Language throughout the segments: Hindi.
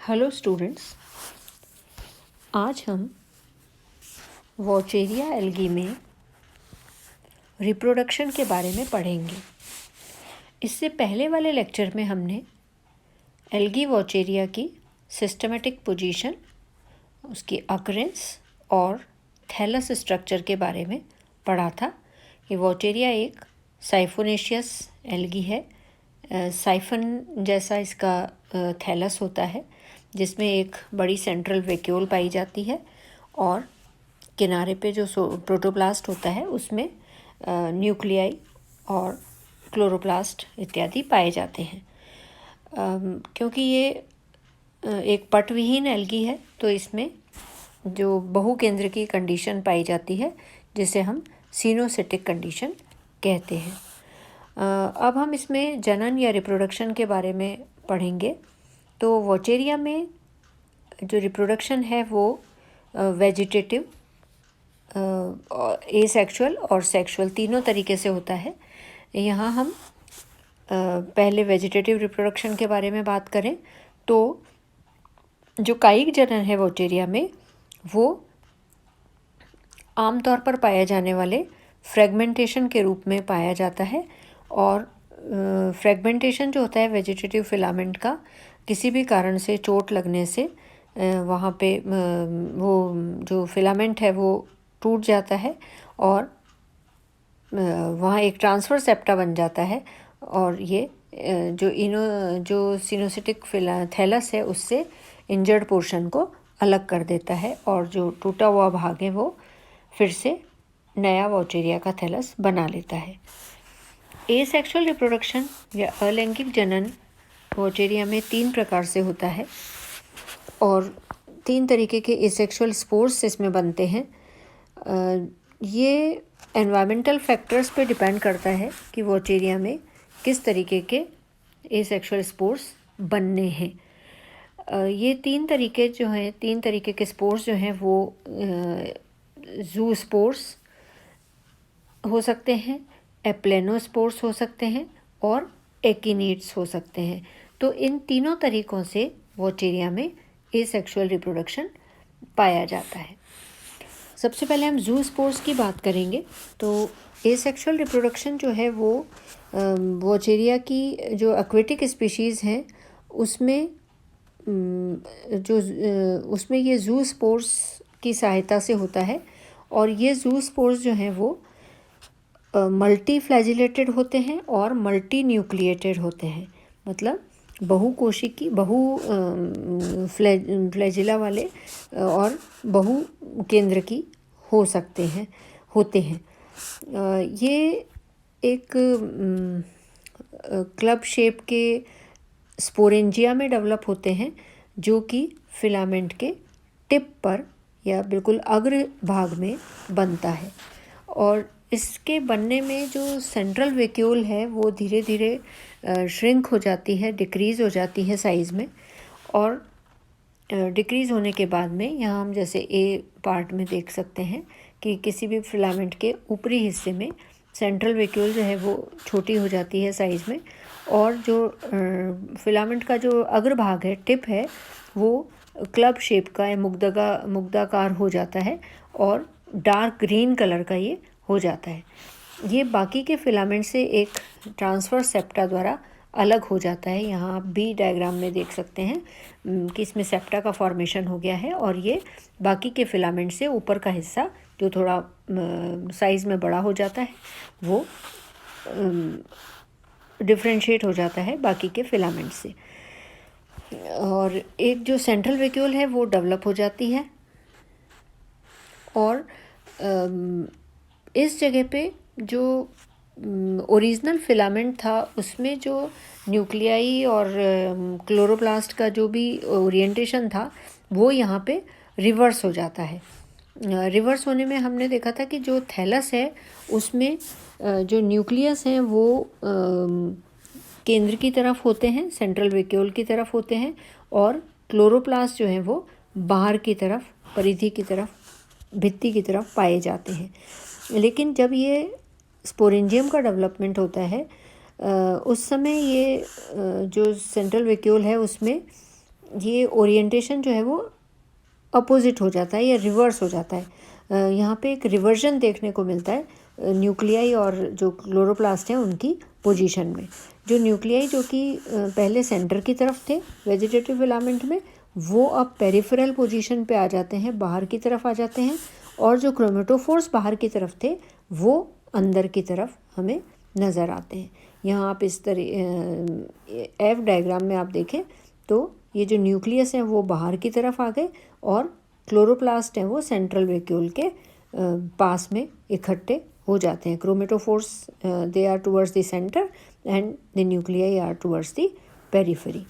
हेलो स्टूडेंट्स, आज हम वॉचेरिया एल्गी में रिप्रोडक्शन के बारे में पढ़ेंगे। इससे पहले वाले लेक्चर में हमने एल्गी वॉचेरिया की सिस्टमेटिक पोजीशन, उसकी अकरेंस और थैलस स्ट्रक्चर के बारे में पढ़ा था कि वॉचेरिया एक साइफोनेशियस एल्गी है। साइफन जैसा इसका थैलस होता है जिसमें एक बड़ी सेंट्रल वैक्यूल पाई जाती है और किनारे पे जो प्रोटोप्लास्ट होता है उसमें न्यूक्लियाई और क्लोरोप्लास्ट इत्यादि पाए जाते हैं। क्योंकि ये एक पटविहीन एल्गी है तो इसमें जो बहुकेंद्र की कंडीशन पाई जाती है जिसे हम सिनोसिटिक कंडीशन कहते हैं। अब हम इसमें जनन या रिप्रोडक्शन के बारे में पढ़ेंगे। तो वॉचेरिया में जो रिप्रोडक्शन है वो वेजिटेटिव, एसेक्सुअल और सेक्सुअल तीनों तरीके से होता है। यहाँ हम पहले वेजिटेटिव रिप्रोडक्शन के बारे में बात करें तो जो कायिक जनन है वॉचेरिया में वो आमतौर पर पाए जाने वाले फ्रेगमेंटेशन के रूप में पाया जाता है। और फ्रेगमेंटेशन जो होता है वेजिटेटिव फिलामेंट का किसी भी कारण से चोट लगने से वहाँ पे वो जो फिलामेंट है वो टूट जाता है और वहाँ एक ट्रांसफर सेप्टा बन जाता है और ये जो सिनोसिटिक थैलस है उससे इंजर्ड पोर्शन को अलग कर देता है और जो टूटा हुआ भाग है वो फिर से नया वॉचेरिया का थैलस बना लेता है। एसेक्सुअल रिप्रोडक्शन या अलैंगिक जनन वॉचेरिया में 3 प्रकार से होता है और 3 तरीके के एसेक्सुअल स्पोर्स इसमें बनते हैं। ये एनवायरमेंटल फैक्टर्स पे डिपेंड करता है कि वॉचेरिया में किस तरीके के एसेक्सुअल स्पोर्स बनने हैं। ये 3 तरीके के स्पोर्स जो हैं वो जू स्पोर्स हो सकते हैं, एप्लेनोस्पोर्स हो सकते हैं और एकिनीड्स हो सकते हैं। तो इन तीनों तरीकों से वॉचेरिया में एसेक्सुअल रिप्रोडक्शन पाया जाता है। सबसे पहले हम जू स्पोर्स की बात करेंगे। तो एसेक्सुअल रिप्रोडक्शन जो है वो वॉचेरिया की जो एक्वेटिक स्पीशीज़ हैं उसमें उसमें ये जू स्पोर्स की सहायता से होता है। और ये जू स्पोर्स जो हैं वो मल्टी फ्लैजिलेटेड होते हैं और मल्टी न्यूक्लिएटेड होते हैं, मतलब बहुकोशिकी फ्लैजिला वाले और बहु केंद्र की होते हैं। ये एक क्लब शेप के स्पोरेंजिया में डेवलप होते हैं जो कि फिलामेंट के टिप पर या बिल्कुल अग्र भाग में बनता है। और इसके बनने में जो सेंट्रल वैक्यूल है वो धीरे धीरे श्रिंक हो जाती है, डिक्रीज़ हो जाती है साइज़ में। और डिक्रीज़ होने के बाद में यहाँ हम जैसे ए पार्ट में देख सकते हैं कि किसी भी फिलामेंट के ऊपरी हिस्से में सेंट्रल वैक्यूल जो है वो छोटी हो जाती है साइज़ में और जो फिलामेंट का जो अग्रभाग है, टिप है, वो क्लब शेप का या मुग्धाकार हो जाता है और डार्क ग्रीन कलर का ये हो जाता है। ये बाकी के फिलामेंट से एक ट्रांसफर सेप्टा द्वारा अलग हो जाता है। यहाँ आप बी डायग्राम में देख सकते हैं कि इसमें सेप्टा का फॉर्मेशन हो गया है और ये बाकी के फिलामेंट से ऊपर का हिस्सा जो थोड़ा साइज़ में बड़ा हो जाता है वो डिफ्रेंशिएट हो जाता है बाकी के फिलामेंट से। और एक जो सेंट्रल वैक्यूल है वो डेवलप हो जाती है और इस जगह पे जो ओरिजिनल फिलामेंट था उसमें जो न्यूक्लियाई और क्लोरोप्लास्ट का जो भी ओरिएंटेशन था वो यहाँ पे रिवर्स हो जाता है। रिवर्स होने में हमने देखा था कि जो थैलस है उसमें जो न्यूक्लियस हैं वो केंद्र की तरफ होते हैं, सेंट्रल वैक्यूल की तरफ होते हैं और क्लोरोप्लास्ट जो हैं वो बाहर की तरफ, परिधि की तरफ, भित्ति की तरफ पाए जाते हैं। लेकिन जब ये स्पोरेंजियम का डेवलपमेंट होता है उस समय ये जो सेंट्रल वैक्यूल है उसमें ये ओरिएंटेशन जो है वो अपोजिट हो जाता है या रिवर्स हो जाता है। यहाँ पे एक रिवर्जन देखने को मिलता है न्यूक्लियाई और जो क्लोरोप्लास्ट हैं उनकी पोजीशन में। जो न्यूक्लियाई जो कि पहले सेंटर की तरफ थे वेजिटेटिव फिलामेंट में, वो अब पेरिफेरल पोजीशन पे आ जाते हैं, बाहर की तरफ आ जाते हैं, और जो क्रोमेटोफोर्स बाहर की तरफ थे वो अंदर की तरफ हमें नज़र आते हैं। यहाँ आप इस तरह एफ डायग्राम में आप देखें तो ये जो न्यूक्लियस है वो बाहर की तरफ आ गए और क्लोरोप्लास्ट हैं वो सेंट्रल वैक्यूल के पास में इकट्ठे हो जाते हैं। Chromatophores they are towards the centre and the nuclei are towards the periphery.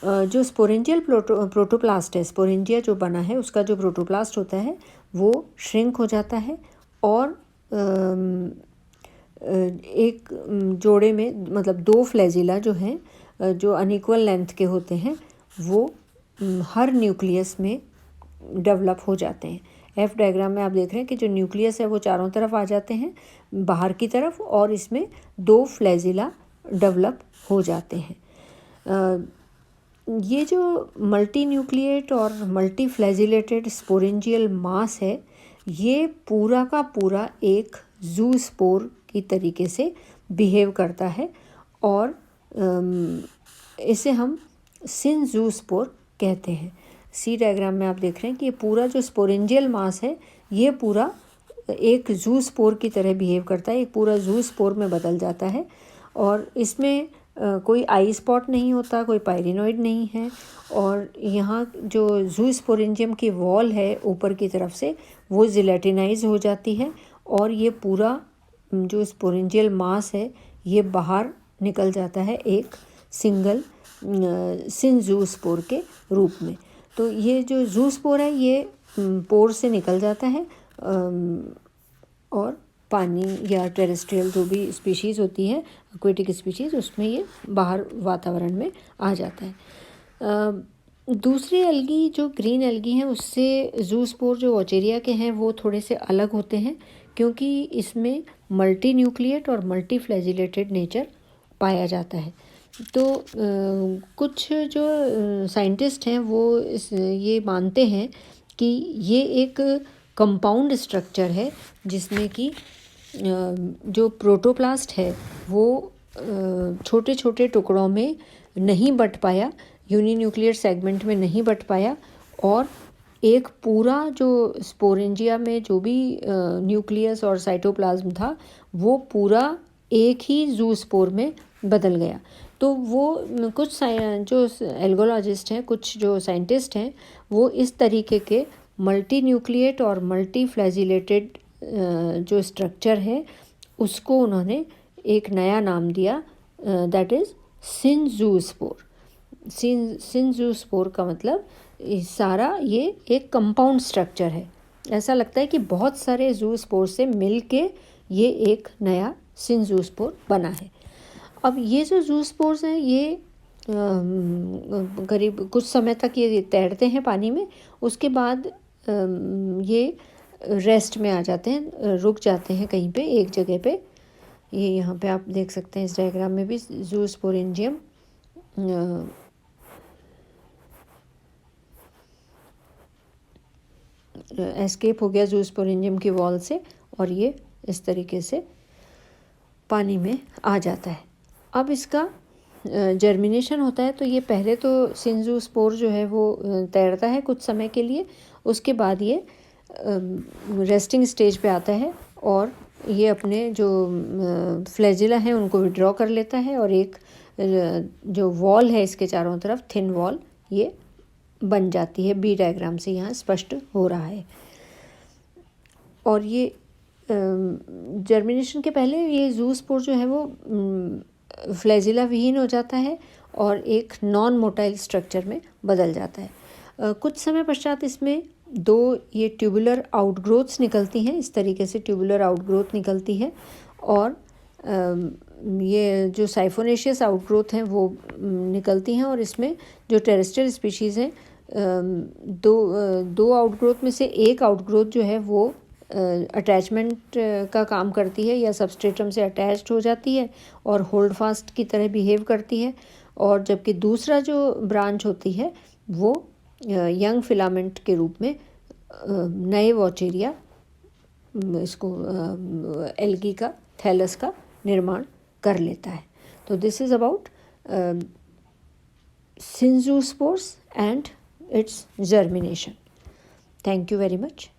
जो स्पोरेंजियल प्रोटोप्लास्ट है, स्पोरेंजिया जो बना है उसका जो प्रोटोप्लास्ट होता है वो श्रिंक हो जाता है और एक जोड़े में मतलब दो फ्लैजिला जो हैं जो अनइक्वल लेंथ के होते हैं वो हर न्यूक्लियस में डेवलप हो जाते हैं। एफ डायग्राम में आप देख रहे हैं कि जो न्यूक्लियस है वो चारों तरफ आ जाते हैं बाहर की तरफ और इसमें दो फ्लैजिला डेवलप हो जाते हैं। ये जो मल्टी न्यूक्लिएट और मल्टी फ्लैजिलेटेड स्पोरेंजियल मास है ये पूरा का पूरा एक जू स्पोर की तरीके से बिहेव करता है और इसे हम सिन जू स्पोर कहते हैं। सी डायग्राम में आप देख रहे हैं कि ये पूरा जो स्पोरेंजियल मास है ये पूरा एक जू स्पोर की तरह बिहेव करता है, एक पूरा जू स्पोर में बदल जाता है और इसमें कोई आई स्पॉट नहीं होता, कोई पायरिनोइड नहीं है और यहाँ जो जू स्पोरेंजियम की वॉल है ऊपर की तरफ से वो जिलेटिनाइज हो जाती है और ये पूरा जो स्पोरेंजियल मास है ये बाहर निकल जाता है एक सिंगल सिन जू स्पोर के रूप में। तो ये जो जू स्पोर है ये पोर से निकल जाता है और पानी या टेरेस्ट्रियल जो भी स्पीशीज़ होती है एक्वेटिक स्पीशीज़ उसमें ये बाहर वातावरण में आ जाता है। दूसरी एल्गी जो ग्रीन एल्गी हैं उससे जू स्पोर जो वॉचेरिया के हैं वो थोड़े से अलग होते हैं क्योंकि इसमें मल्टी न्यूक्लिएट और मल्टी फ्लैजिलेटेड नेचर पाया जाता है। तो कुछ जो साइंटिस्ट हैं वो ये मानते हैं कि ये एक कंपाउंड स्ट्रक्चर है जिसमें कि जो प्रोटोप्लास्ट है वो छोटे छोटे टुकड़ों में नहीं बट पाया, यूनिन्यूक्लियर सेगमेंट में नहीं बट पाया और एक पूरा जो स्पोरेंजिया में जो भी न्यूक्लियस और साइटोप्लाज्म था वो पूरा एक ही जू स्पोर में बदल गया। तो वो कुछ जो एल्गोलॉजिस्ट हैं, कुछ जो साइंटिस्ट हैं वो इस तरीके के मल्टी न्यूक्लिएट और मल्टी फ्लैजिलेटेड जो स्ट्रक्चर है उसको उन्होंने एक नया नाम दिया दैट इज़ सिन जू स्पोर। सिन जू स्पोर का मतलब सारा ये एक कंपाउंड स्ट्रक्चर है। ऐसा लगता है कि बहुत सारे जू स्पोर से मिल के ये एक नया सिन जू स्पोर बना है। अब ये जो जू स्पोर्स हैं ये करीब कुछ समय तक ये तैरते हैं पानी में, उसके बाद ये रेस्ट में आ जाते हैं, रुक जाते हैं कहीं पे एक जगह पे। ये यहाँ पे आप देख सकते हैं इस डायग्राम में भी जू स्पोरेंजियम एस्केप हो गया जू स्पोरेंजियम की वॉल से और ये इस तरीके से पानी में आ जाता है। अब इसका जर्मिनेशन होता है तो ये पहले तो सिंजू स्पोर जो है वो तैरता है कुछ समय के लिए, उसके बाद ये रेस्टिंग स्टेज पे आता है और ये अपने जो फ्लैजिला हैं उनको विड्रॉ कर लेता है और एक जो वॉल है इसके चारों तरफ थिन वॉल ये बन जाती है। बी डायग्राम से यहाँ स्पष्ट हो रहा है। और ये जर्मिनेशन के पहले ये जू स्पोर जो है वो फ्लैजिला विहीन हो जाता है और एक नॉन मोटाइल स्ट्रक्चर में बदल जाता है। कुछ समय पश्चात इसमें दो ये ट्यूबुलर आउटग्रोथ्स निकलती हैं, इस तरीके से ट्यूबुलर आउटग्रोथ निकलती है और ये जो साइफोनेशियस आउटग्रोथ हैं वो निकलती हैं और इसमें जो टेरेस्ट्रियल स्पीशीज़ हैं दो आउटग्रोथ में से एक आउटग्रोथ जो है वो अटैचमेंट का काम करती है या सबस्ट्रेटम से अटैच्ड हो जाती है और होल्ड फास्ट की तरह बिहेव करती है और जबकि दूसरा जो ब्रांच होती है वो यंग फिलामेंट के रूप में नए वॉचेरिया इसको एल्गी का थैलस का निर्माण कर लेता है। तो this is about synzoospores and its germination. Thank you very much.